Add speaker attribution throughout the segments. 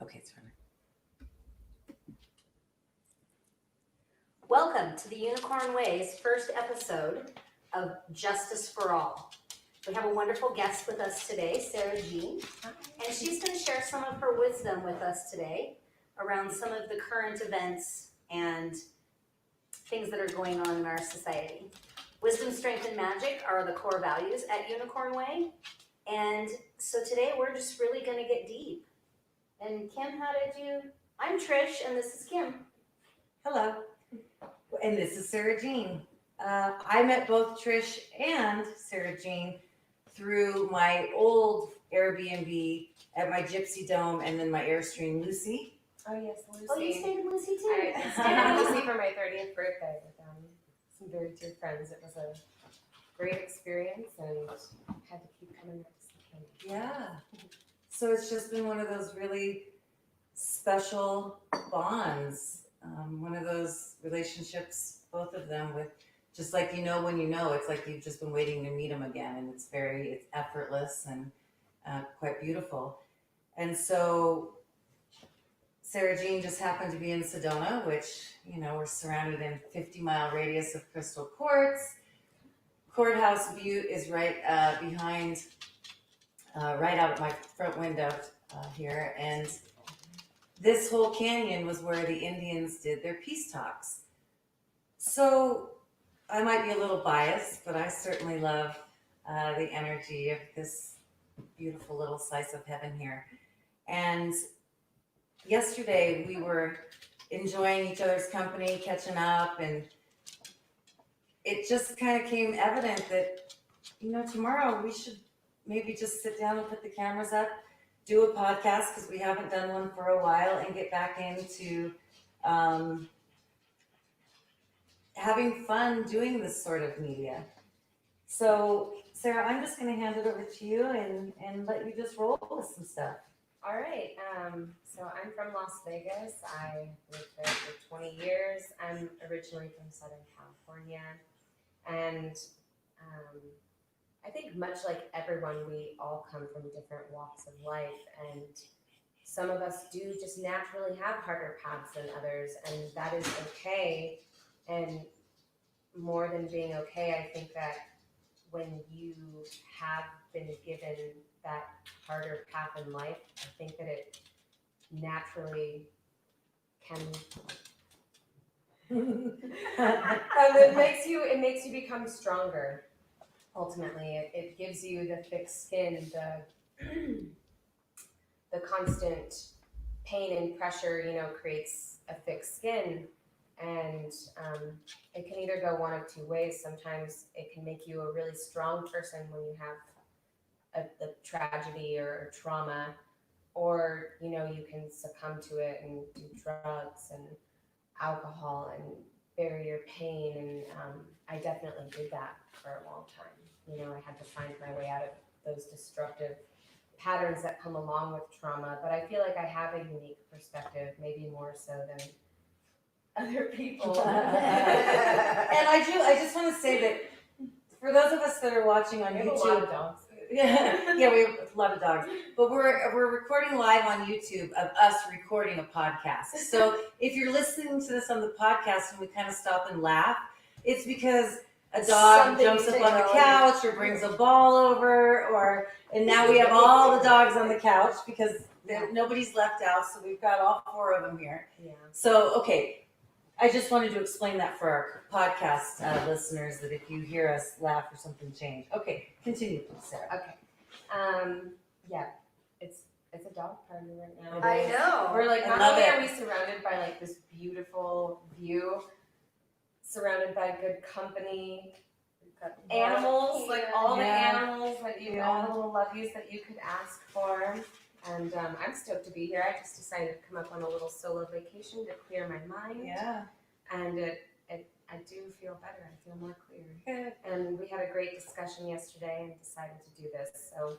Speaker 1: Okay, it's fine.
Speaker 2: Welcome to the Unicorn Way's first episode of Justice for All. We have a wonderful guest with us today, Sara Jean, and she's going to share some of her wisdom with us today around some of the current events and things that are going on in our society. Wisdom, strength, and magic are the core values at Unicorn Way, and so today we're just really going to get deep. And Kim, how did you? I'm Trish, and this is Kim.
Speaker 1: Hello, and this is Sara Jean. I met both Trish and Sara Jean through my old Airbnb at my Gypsy Dome and then my Airstream Lucy.
Speaker 3: Oh yes, Lucy.
Speaker 2: Oh, you stayed in Lucy too?
Speaker 3: I stayed in Lucy for my 30th birthday with some very dear friends. It was a great experience and had to keep coming back to see Kim.
Speaker 1: Yeah. So it's just been one of those really special bonds. One of those relationships, both of them, with just like when you know, it's like you've just been waiting to meet them again, and it's effortless and quite beautiful. And so Sara Jean just happened to be in Sedona, which, we're surrounded in 50-mile radius of crystal quartz. Courthouse Butte is right behind, right out my front window here. And this whole canyon was where the Indians did their peace talks. So I might be a little biased, but I certainly love the energy of this beautiful little slice of heaven here. And yesterday we were enjoying each other's company, catching up, and it just kind of came evident that, tomorrow we should maybe just sit down and put the cameras up, do a podcast, because we haven't done one for a while, and get back into having fun doing this sort of media. So, Sara, I'm just going to hand it over to you and let you just roll with some stuff.
Speaker 3: All right. So I'm from Las Vegas. I lived there for 20 years. I'm originally from Southern California. And I think much like everyone, we all come from different walks of life. And some of us do just naturally have harder paths than others. And that is okay. And more than being okay, I think that when you have been given that harder path in life, I think that it naturally can it makes you become stronger. Ultimately, it gives you the thick skin, the constant pain and pressure, creates a thick skin. And it can either go one of two ways. Sometimes it can make you a really strong person when you have a tragedy or a trauma, or you can succumb to it and do drugs and alcohol and bury your pain. And I definitely did that for a long time. I had to find my way out of those destructive patterns that come along with trauma. But I feel like I have a unique perspective, maybe more so than other people.
Speaker 1: And I just want to say that for those of us that are watching on
Speaker 3: We have
Speaker 1: YouTube,
Speaker 3: a lot of dogs.
Speaker 1: yeah, we have a lot of dogs, but we're recording live on YouTube of us recording a podcast. So if you're listening to this on the podcast and we kind of stop and laugh, it's because a dog jumps up on the couch or brings a ball over, and now we have all the dogs on the couch because nobody's left out, so we've got all four of them here.
Speaker 3: Yeah.
Speaker 1: So, okay, I just wanted to explain that for our podcast listeners, that if you hear us laugh or something change. Okay, continue, Sara.
Speaker 3: Okay. Yeah, it's a dog party right now.
Speaker 2: I know.
Speaker 3: We're like,
Speaker 1: I
Speaker 3: not
Speaker 1: love
Speaker 3: only
Speaker 1: it.
Speaker 3: are we surrounded by like this beautiful view, surrounded by good company, we've got animals, like all the animals that all the little lovies that you could ask for. And I'm stoked to be here. I just decided to come up on a little solo vacation to clear my mind.
Speaker 1: Yeah.
Speaker 3: And I do feel better. I feel more clear.
Speaker 1: Good.
Speaker 3: And we had a great discussion yesterday and decided to do this. So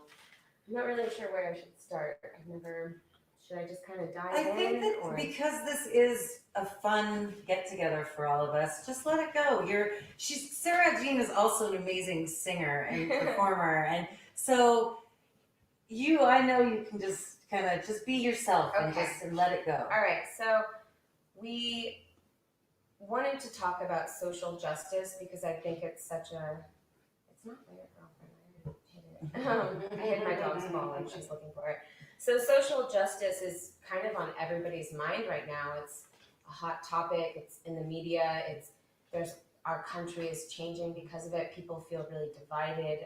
Speaker 3: I'm not really sure where I should start. Should I just kind of dive in?
Speaker 1: I think that because this is a fun get together for all of us, just let it go. Sara Jean is also an amazing singer and performer, and so I know you can just kind of just be yourself and
Speaker 3: Okay.
Speaker 1: just and let it go.
Speaker 3: All right, so we wanted to talk about social justice because I think it's such a, it's not my girlfriend, I hid my dog's ball and she's looking for it. So social justice is kind of on everybody's mind right now. It's a hot topic, it's in the media, our country is changing because of it. People feel really divided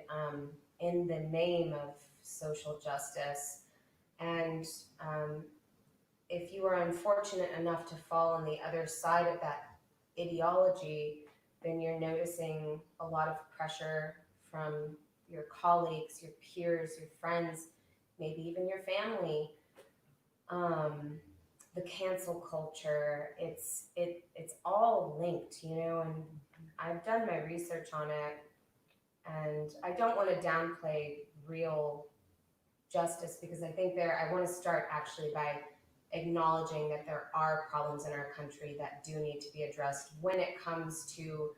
Speaker 3: in the name of social justice. And if you are unfortunate enough to fall on the other side of that ideology, then you're noticing a lot of pressure from your colleagues, your peers, your friends, maybe even your family. The cancel culture, it's all linked, you know, and I've done my research on it, and I don't want to downplay real justice because I think I want to start actually by acknowledging that there are problems in our country that do need to be addressed when it comes to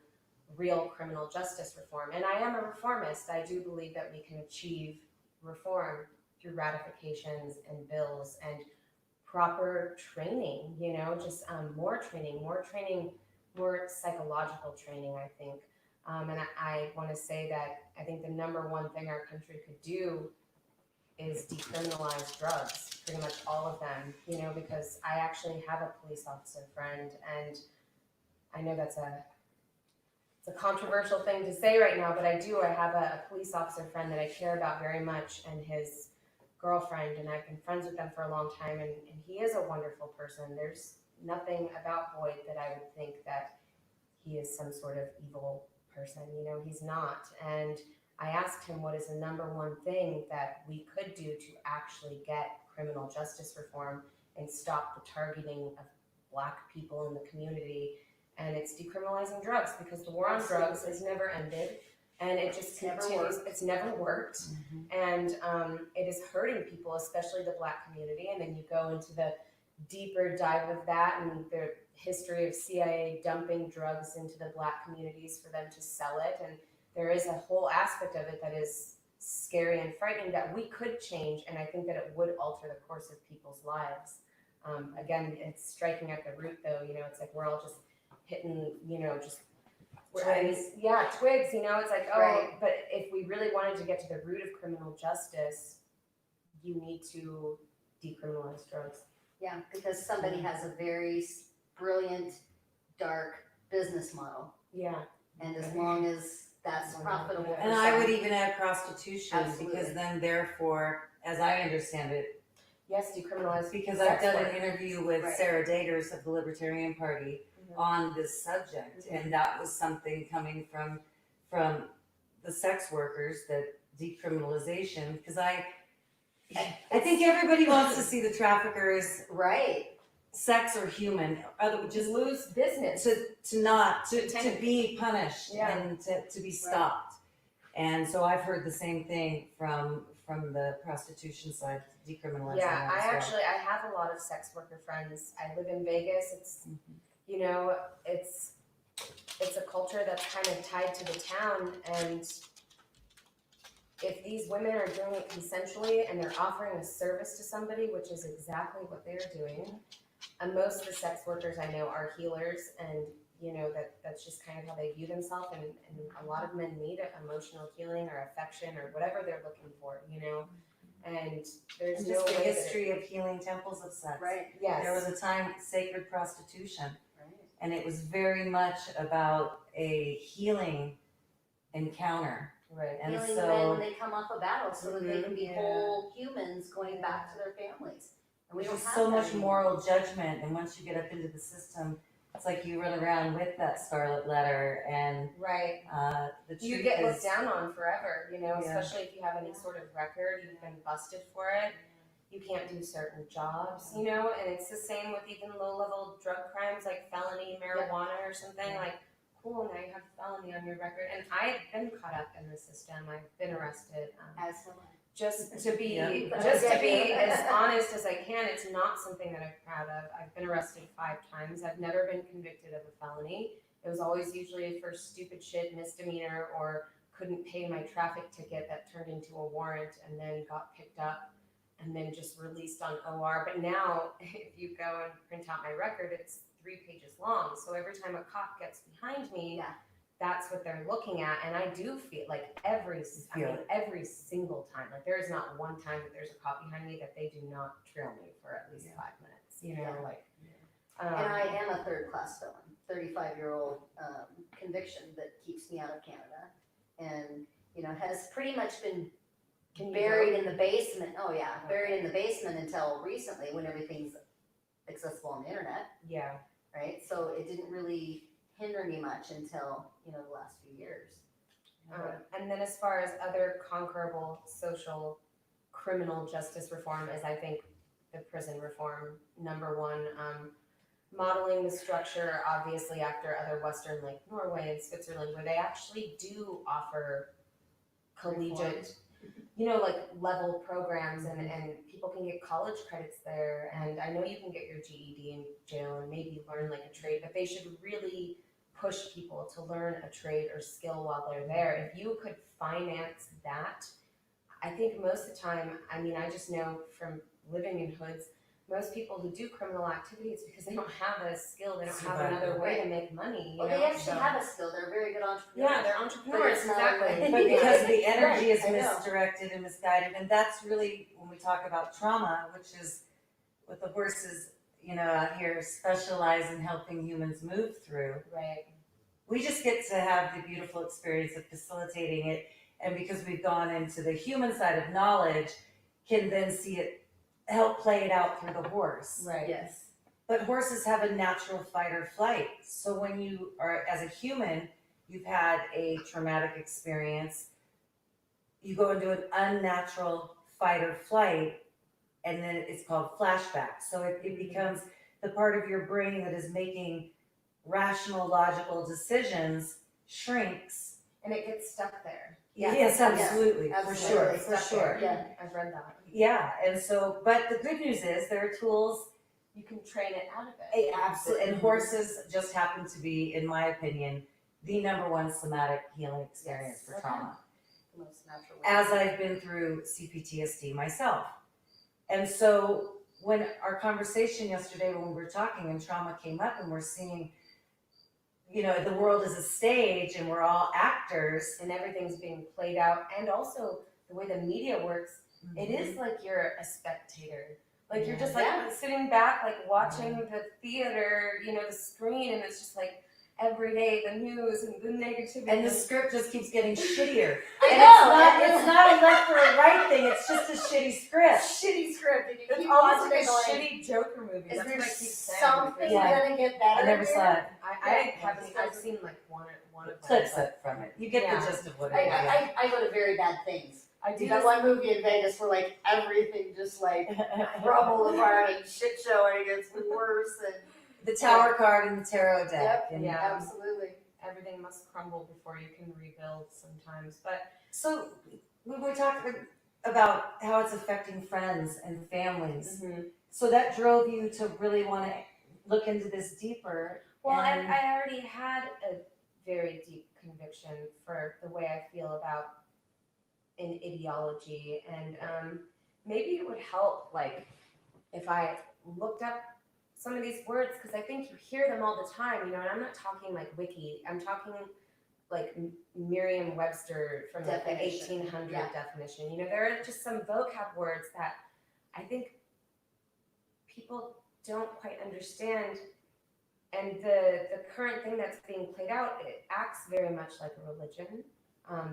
Speaker 3: real criminal justice reform. And I am a reformist. I do believe that we can achieve reform through ratifications and bills and proper training, you know, just more training, more psychological training, I think. And I want to say that I think the number one thing our country could do is decriminalize drugs, pretty much all of them, you know, because I actually have a police officer friend, and I know it's a controversial thing to say right now, but I have a police officer friend that I care about very much, and his girlfriend, and I've been friends with them for a long time, and he is a wonderful person. There's nothing about Boyd that I would think that he is some sort of evil person, you know, he's not. And I asked him what is the number one thing that we could do to actually get criminal justice reform and stop the targeting of Black people in the community. And it's decriminalizing drugs, because the war on drugs has never ended, and it just continues. It's never worked, and it is hurting people, especially the Black community. And then you go into the deeper dive of that and the history of CIA dumping drugs into the Black communities for them to sell it, and there is a whole aspect of it that is scary and frightening that we could change, and I think that it would alter the course of people's lives. Again, it's striking at the root, though. You know, it's like we're all just hitting, you know, just twigs. Twigs. You know, it's like, oh, right. But if we really wanted to get to the root of criminal justice, you need to decriminalize drugs.
Speaker 2: Yeah, because somebody has a very brilliant, dark business model.
Speaker 3: Yeah.
Speaker 2: And as long as that's profitable.
Speaker 1: And I would even add prostitution.
Speaker 2: Absolutely.
Speaker 1: Because then therefore, as I understand it,
Speaker 3: yes, decriminalize.
Speaker 1: Because I've done an interview with
Speaker 2: Right.
Speaker 1: Sara Daters of the Libertarian Party on this subject, and that was something coming from the sex workers, that decriminalization, because I think everybody wants to see the traffickers,
Speaker 2: right,
Speaker 1: sex or human, just
Speaker 3: lose business,
Speaker 1: to be punished,
Speaker 3: yeah.
Speaker 1: and to be stopped. And so I've heard the same thing from the prostitution side, decriminalizing.
Speaker 3: Yeah,
Speaker 1: that as well.
Speaker 3: I have a lot of sex worker friends. I live in Vegas. It's you know, it's a culture that's kind of tied to the town, and if these women are doing it consensually and they're offering a service to somebody, which is exactly what they're doing, and most of the sex workers I know are healers, and you know that's just kind of how they view themselves, and a lot of men need emotional healing or affection or whatever they're looking for, you know. And there's
Speaker 1: just
Speaker 3: no
Speaker 1: the
Speaker 3: way
Speaker 1: history of healing temples of sex.
Speaker 2: right,
Speaker 3: yes.
Speaker 1: There was a time sacred prostitution,
Speaker 2: right.
Speaker 1: and it was very much about a healing encounter.
Speaker 3: Right.
Speaker 1: And
Speaker 2: Healing
Speaker 1: so
Speaker 2: men when they come off a battle, so that they can be
Speaker 3: yeah.
Speaker 2: whole humans going back to their families. And we
Speaker 1: there's
Speaker 2: don't
Speaker 1: just
Speaker 2: have
Speaker 1: so
Speaker 2: that
Speaker 1: much
Speaker 2: anymore.
Speaker 1: moral judgment, and once you get up into the system, it's like you run around with that scarlet letter, and
Speaker 3: Right.
Speaker 1: the truth
Speaker 3: You get
Speaker 1: is,
Speaker 3: looked down on forever, you know,
Speaker 1: Yeah.
Speaker 3: especially if you have any sort of record, you've been busted for it. You can't do certain jobs, you know, and it's the same with even low-level drug crimes like felony marijuana or something. Like, cool, now you have felony on your record. And I've been caught up in the system. I've been arrested.
Speaker 2: As someone.
Speaker 3: Just to be
Speaker 2: Yeah.
Speaker 3: as honest as I can, it's not something that I'm proud of. I've been arrested 5 times. I've never been convicted of a felony. It was always usually for stupid shit, misdemeanor, or couldn't pay my traffic ticket that turned into a warrant and then got picked up and then just released on OR. But now, if you go and print out my record, it's 3 pages long. So every time a cop gets behind me,
Speaker 2: Yeah.
Speaker 3: that's what they're looking at. And I do feel like every single time, like there is not one time that there's a cop behind me that they do not trail me for at least 5 minutes, you know,
Speaker 2: Yeah.
Speaker 3: like.
Speaker 2: And I am a third-class felon, 35-year-old conviction that keeps me out of Canada, and has pretty much been buried in the basement. Oh yeah, buried in the basement until recently when everything's accessible on the internet,
Speaker 3: Yeah.
Speaker 2: right? So it didn't really hinder me much until the last few years.
Speaker 3: And then as far as other conquerable social criminal justice reform is, I think, the prison reform, number one. Modeling the structure, obviously, after other Western, like Norway and Switzerland, where they actually do offer collegiate, like level programs, and people can get college credits there. And I know you can get your GED in jail and maybe learn like a trade, but they should really push people to learn a trade or skill while they're there. If you could finance that, I think most of the time, I mean, I just know from living in hoods, most people who do criminal activities because they don't have a skill, they don't have another way to make money.
Speaker 2: Well, they actually have a skill. They're very good entrepreneurs.
Speaker 3: Yeah, they're entrepreneurs,
Speaker 2: it's not
Speaker 3: exactly.
Speaker 2: like-
Speaker 1: But because the energy is
Speaker 2: Right, I know.
Speaker 1: misdirected and misguided, and that's really when we talk about trauma, which is what the horses, out here specialize in helping humans move through.
Speaker 3: Right.
Speaker 1: We just get to have the beautiful experience of facilitating it, and because we've gone into the human side of knowledge, can then see it help play it out through the horse.
Speaker 3: Right.
Speaker 2: Yes.
Speaker 1: But horses have a natural fight or flight. So when you are, as a human, you've had a traumatic experience, you go into an unnatural fight or flight, and then it's called flashback. So it becomes the part of your brain that is making rational, logical decisions shrinks.
Speaker 3: And it gets stuck there.
Speaker 2: Yeah.
Speaker 1: Yes, absolutely,
Speaker 2: Yeah,
Speaker 1: for
Speaker 2: absolutely.
Speaker 1: sure,
Speaker 2: It's
Speaker 1: for
Speaker 2: stuck
Speaker 1: sure.
Speaker 2: there. Yeah.
Speaker 3: I've read that.
Speaker 1: Yeah, and so, but the good news is there are tools.
Speaker 3: You can train it out of it.
Speaker 1: Absolutely, and horses just happen to be, in my opinion, the number one somatic healing experience for
Speaker 2: Okay.
Speaker 1: trauma.
Speaker 2: The most natural way.
Speaker 1: As I've been through CPTSD myself. And so when our conversation yesterday, when we were talking and trauma came up and we're seeing, the world is a stage and we're all actors.
Speaker 3: And everything's being played out. And also the way the media works, it is like you're a spectator. Like you're just like sitting back, like watching the theater, the screen, and it's just like every day the news and the negativity.
Speaker 1: And the script just keeps getting shittier.
Speaker 2: I
Speaker 1: And
Speaker 2: know.
Speaker 1: it's not a left or a right thing, it's just a shitty script.
Speaker 2: Shitty script. And you
Speaker 3: It's
Speaker 2: keep
Speaker 3: almost
Speaker 2: watching
Speaker 3: like
Speaker 2: it
Speaker 3: a
Speaker 2: going,
Speaker 3: shitty Joker movie.
Speaker 2: is
Speaker 3: That's
Speaker 2: there
Speaker 3: what I keep saying.
Speaker 2: something
Speaker 1: Yeah.
Speaker 2: gonna get better?
Speaker 1: I never
Speaker 2: here?
Speaker 1: saw it.
Speaker 3: I haven't. I've seen like one of
Speaker 1: Clips
Speaker 3: them.
Speaker 1: from it. You get
Speaker 3: Yeah.
Speaker 1: the gist of what it is.
Speaker 2: I go to very bad things.
Speaker 3: I do
Speaker 2: That
Speaker 3: this.
Speaker 2: one movie in Vegas where like everything just like crumbled apart and shit show and it gets worse and
Speaker 1: The tower card and the tarot deck.
Speaker 2: Yep.
Speaker 1: And
Speaker 3: Yeah.
Speaker 2: absolutely.
Speaker 3: Everything must crumble before you can rebuild sometimes. But
Speaker 1: So we were talking about how it's affecting friends and families. So that drove you to really want to look into this deeper.
Speaker 3: well,
Speaker 1: and
Speaker 3: I already had a very deep conviction for the way I feel about an ideology, and maybe it would help, like, if I looked up some of these words, because I think you hear them all the time, and I'm not talking like wiki, I'm talking like Merriam-Webster from like the
Speaker 2: Definition.
Speaker 3: 1800
Speaker 2: Yeah.
Speaker 3: definition. There are just some vocab words that I think people don't quite understand. And the current thing that's being played out, it acts very much like a religion.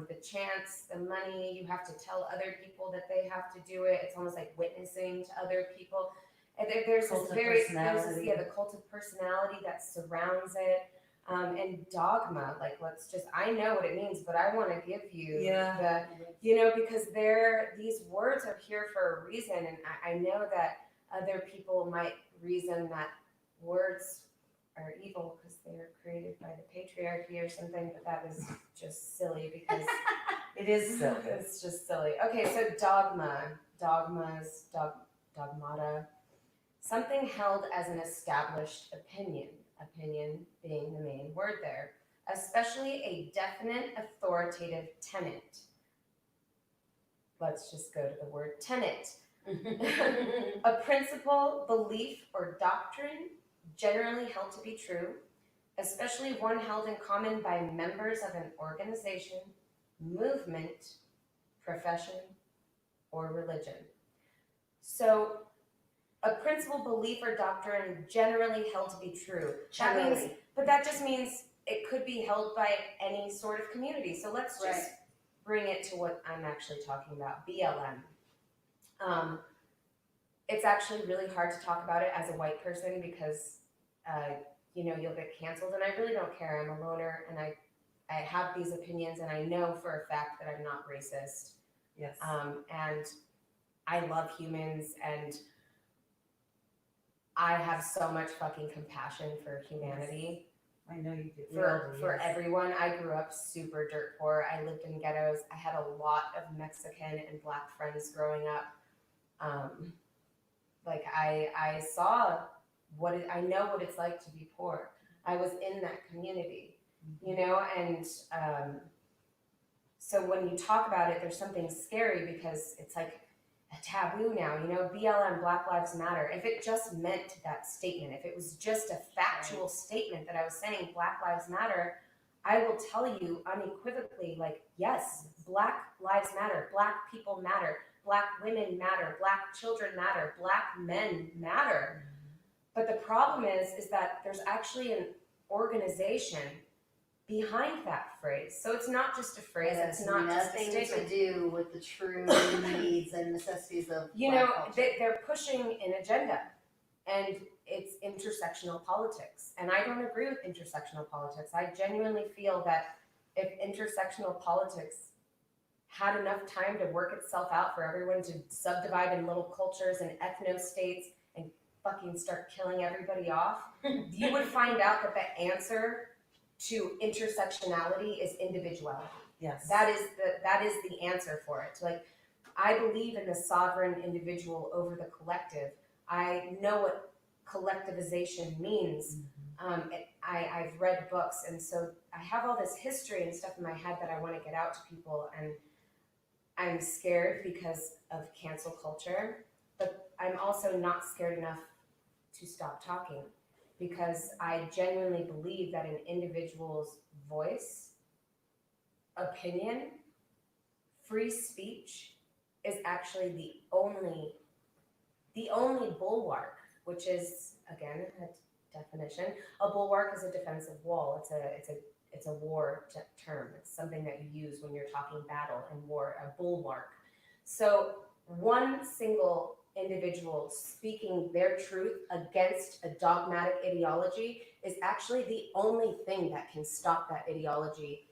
Speaker 3: The chants, the money, you have to tell other people that they have to do it. It's almost like witnessing to other people. And there's
Speaker 1: Cult
Speaker 3: this
Speaker 1: of
Speaker 3: very,
Speaker 1: personality.
Speaker 3: the cult of personality that surrounds it. And dogma, like I know what it means, but I want to give you because these words are here for a reason. And I know that other people might reason that words are evil because they were created by the patriarchy or something, but that is just silly because
Speaker 1: it is silly.
Speaker 3: it's just silly. Okay, so dogmas, dogmata, something held as an established opinion being the main word there, especially a definite authoritative tenet. Let's just go to the word tenet. A principle, belief, or doctrine generally held to be true, especially one held in common by members of an organization, movement, profession, or religion. So, a principle, belief, or doctrine generally held to be true. That just means it could be held by any sort of community. So let's just bring it to what I'm actually talking about, BLM. It's actually really hard to talk about it as a white person because, you'll get canceled, and I really don't care. I'm a loner, and I have these opinions, and I know for a fact that I'm not racist.
Speaker 1: Yes.
Speaker 3: And I love humans, and I have so much fucking compassion for humanity.
Speaker 1: I know you do.
Speaker 3: For everyone. I grew up super dirt poor. I lived in ghettos. I had a lot of Mexican and Black friends growing up. I saw I know what it's like to be poor. I was in that community, and so when you talk about it, there's something scary because it's like a taboo now, BLM, Black Lives Matter. If it just meant that statement, if it was just a factual statement that I was saying Black Lives Matter, I will tell you unequivocally, yes, Black Lives Matter, Black people matter, Black women matter, Black children matter, Black men matter. But the problem is that there's actually an organization behind that phrase. So it's not just a phrase, it's not just a statement.
Speaker 2: Nothing to do with the true needs and necessities of
Speaker 3: they're pushing an agenda, and it's intersectional politics. And I don't agree with intersectional politics. I genuinely feel that if intersectional politics had enough time to work itself out for everyone to subdivide in little cultures and ethno-states and fucking start killing everybody off, you would find out that the answer to intersectionality is individuality.
Speaker 1: Yes.
Speaker 3: That is the answer for it. I believe in the sovereign individual over the collective. I know what collectivization means. I've read books, and so I have all this history and stuff in my head that I want to get out to people, and I'm scared because of cancel culture, but I'm also not scared enough to stop talking, because I genuinely believe that an individual's voice, opinion, free speech is actually the only bulwark, which is, again, a definition. A bulwark is a defensive wall. It's a war term. It's something that you use when you're talking battle and war, a bulwark. So one single individual speaking their truth against a dogmatic ideology is actually the only thing that can stop that ideology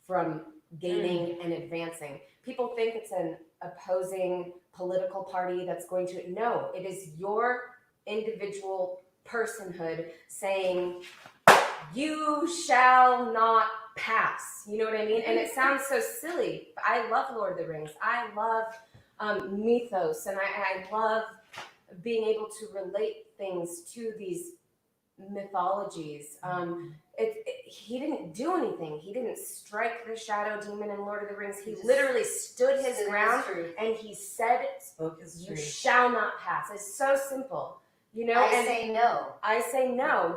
Speaker 3: from gaining and advancing. People think it's an opposing political party that's going to, no, it is your individual personhood saying, you shall not pass. You know what I mean? And it sounds so silly. I love Lord of the Rings. I love mythos, and I love being able to relate things to these mythologies. He didn't do anything. He didn't strike the shadow demon in Lord of the Rings. He literally stood his ground, and he said,
Speaker 1: spoke his
Speaker 3: you
Speaker 1: truth.
Speaker 3: shall not pass. It's so simple.
Speaker 2: I say no.
Speaker 3: I say no,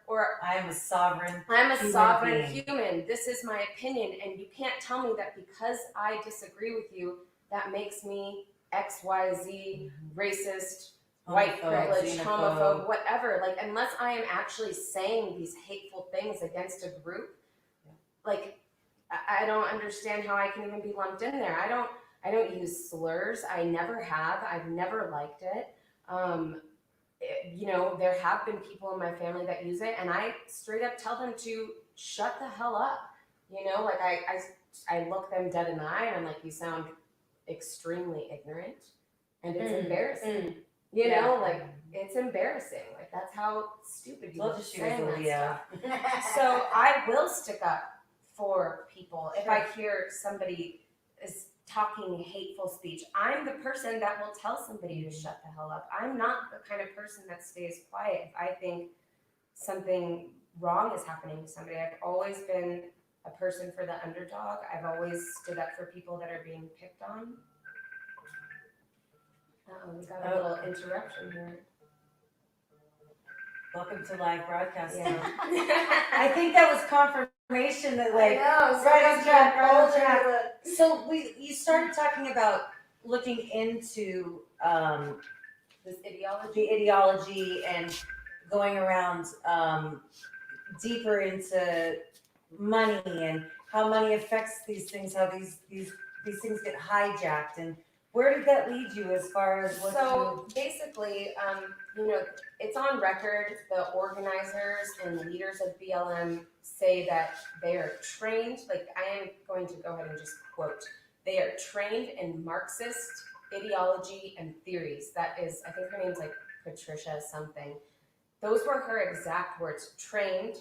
Speaker 3: or
Speaker 1: I am a sovereign.
Speaker 3: I'm a sovereign
Speaker 1: being.
Speaker 3: human. This is my opinion, and you can't tell me that because I disagree with you, that makes me X, Y, Z, racist, white privilege, homophobe, whatever. Unless I am actually saying these hateful things against a group, I don't understand how I can even be lumped in there. I don't use slurs. I never have. I've never liked it. There have been people in my family that use it, and I straight up tell them to shut the hell up. I look them dead in the eye, and I'm like, you sound extremely ignorant, and it's embarrassing. It's embarrassing. That's how stupid you are saying that stuff. So I will stick up for people if I hear somebody is talking hateful speech. I'm the person that will tell somebody to shut the hell up. I'm not the kind of person that stays quiet if I think something wrong is happening to somebody. I've always been a person for the underdog. I've always stood up for people that are being picked on. We got a little interruption here.
Speaker 1: Welcome to live broadcasting.
Speaker 3: Yeah.
Speaker 1: I think that was confirmation that like
Speaker 2: know,
Speaker 1: right on track, right on track.
Speaker 2: the-
Speaker 1: So you started talking about looking into
Speaker 3: This ideology.
Speaker 1: the ideology and going around deeper into money and how money affects these things, how these things get hijacked, and where did that lead you as far as what
Speaker 3: So basically, it's on record. The organizers and leaders of BLM say that they are trained. Like, I am going to go ahead and just quote: "They are trained in Marxist ideology and theories." That is, I think her name's like Patricia something. Those were her exact words: trained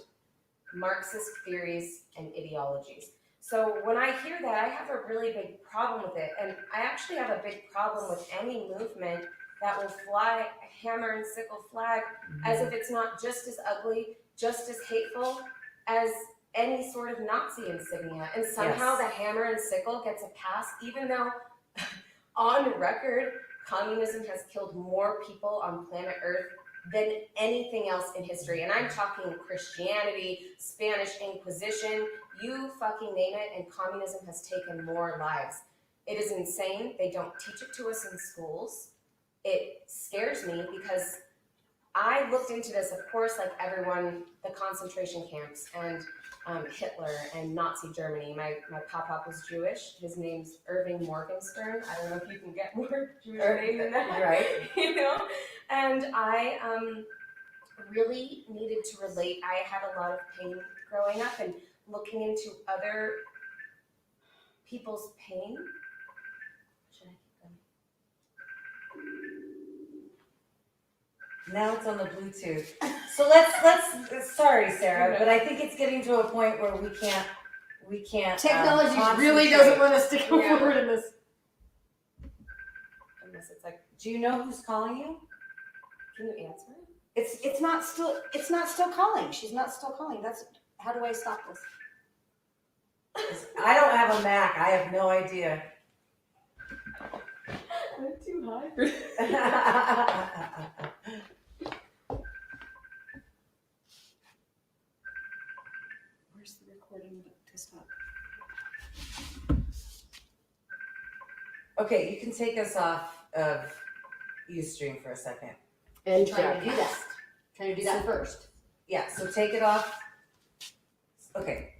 Speaker 3: Marxist theories and ideologies. So when I hear that, I have a really big problem with it. And I actually have a big problem with any movement that will fly a hammer and sickle flag as if it's not just as ugly, just as hateful as any sort of Nazi insignia. And somehow the hammer and sickle gets a pass, even though on record, communism has killed more people on planet Earth than anything else in history. And I'm talking Christianity, Spanish Inquisition, you fucking name it, and communism has taken more lives. It is insane. They don't teach it to us in schools. It scares me because I looked into this, of course, like everyone, the concentration camps and Hitler and Nazi Germany. My pop-up was Jewish. His name's Irving Morgenstern. I don't know if you can get more Jewish name than that.
Speaker 1: Right.
Speaker 3: And I really needed to relate. I had a lot of pain growing up, and looking into other people's pain. Should I keep going?
Speaker 1: Now it's on the Bluetooth. So let's sorry, Sarah, but I think it's getting to a point where we can't
Speaker 2: Technology
Speaker 1: concentrate.
Speaker 2: really doesn't want us to go
Speaker 3: Yeah.
Speaker 2: forward in this.
Speaker 3: Unless it's like,
Speaker 1: Do you know who's calling you?
Speaker 3: can you answer it?
Speaker 2: It's not still calling. She's not still calling. How do I stop this?
Speaker 1: I don't have a Mac. I have no idea.
Speaker 3: I'm too high.
Speaker 2: Where's the recording to stop?
Speaker 1: Okay, you can take us off of Ustream for a second.
Speaker 2: And trying to do that. Trying to do that first.
Speaker 1: Yeah, so take it off. Okay,